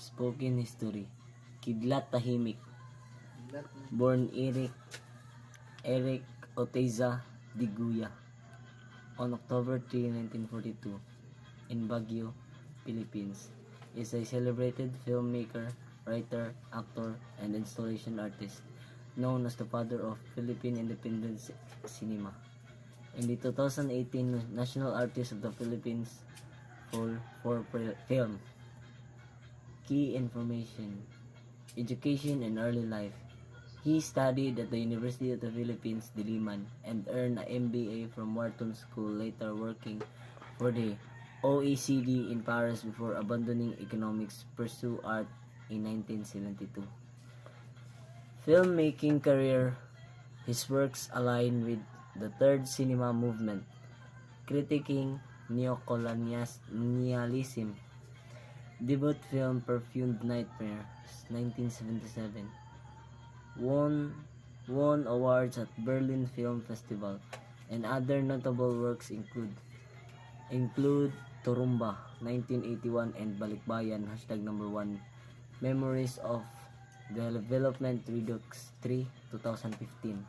Spoken history. Kidlat Tahimik. Born Eric Oteiza Diguya on October 3, 1942 in Baguio, Philippines, is a celebrated filmmaker, writer, actor, and installation artist known as the father of Philippine independent cinema. In the 2018 National Artist of the Philippines for Film. Key information: education and early life. He studied at the University of the Philippines, Diliman, and earned an MBA from Wharton School, later working for the OECD in Paris before abandoning economics to pursue art in 1972. Filmmaking career. His works align with the Third Cinema Movement, critiquing neocolonialism. Debut film Perfumed Nightmare, 1977. Won awards at Berlin Film Festival, and other notable works include Turumba, 1981, and Balikbayan, #1, Memories of Development Redux 3, 2015.